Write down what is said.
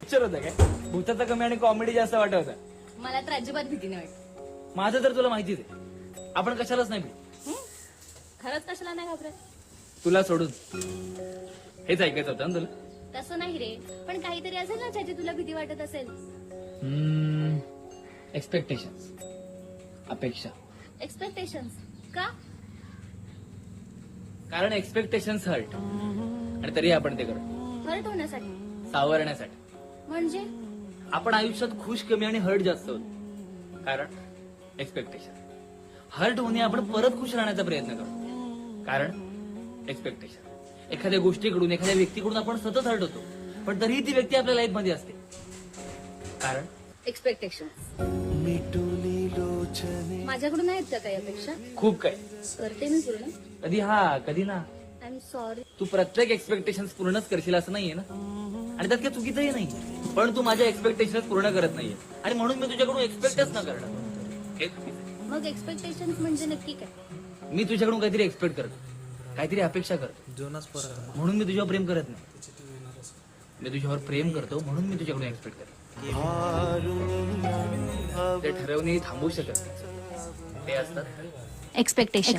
Picture होता काय? भूताचा कमी आणि कॉमेडी जास्त वाटत होता. मला तर अजिबात भीती नाही वाटत. माझं तर तुला माहितीच आहे, आपण कशालाच नाही भेट. खरंच कशाला नाही घाबरत? तुला सोडून हेच ऐकायचं होतं ना तुला. तसं नाही रे, पण काहीतरी असेल ना ज्याची तुला भीती वाटत असेल. एक्सपेक्टेशन, अपेक्षा. एक्सपेक्टेशन्स का? कारण एक्सपेक्टेशन्स हर्ट, आणि तरी आपण ते करतो हर्ट होण्यासाठी. सावरण्यासाठी. म्हणजे आपण आयुष्यात खुश कमी आणि हर्ट जास्त होतो, कारण एक्सपेक्टेशन. हर्ट होणे आपण परत खुश राहण्याचा प्रयत्न करतो, कारण एक्सपेक्टेशन. एखाद्या गोष्टीकडून, एखाद्या व्यक्तीकडून आपण सतत हर्ट होतो, पण तरीही ती व्यक्ती आपल्या लाईफ मध्ये असते, कारण एक्सपेक्टेशन. माझ्याकडून आहेत का काही अपेक्षा? खूप काही. करते मी पूर्ण. कधी हा कधी ना. I am sorry. तू प्रत्येक एक्सपेक्टेशन पूर्णच करशील असं नाहीये ना, आणि त्यात काही चुकीचंही नाही. पण तू माझ्या एक्सपेक्टेशन पूर्ण करत नाहीये, आणि म्हणून मी तुझ्याकडून एक्सपेक्टच न करणं हे चुकीचं आहे. मग एक्सपेक्टेशन म्हणजे नक्की काय? मी तुझ्याकडून काहीतरी एक्सपेक्ट करतो, काहीतरी अपेक्षा करतो, म्हणून मी तुझ्यावर प्रेम करत नाही. मी तुझ्यावर प्रेम करतो म्हणून मी तुझ्याकडून एक्सपेक्ट करतो. ते ठरवणे थांबवू शकत नाही. ते असतात एक्सपेक्टेशन.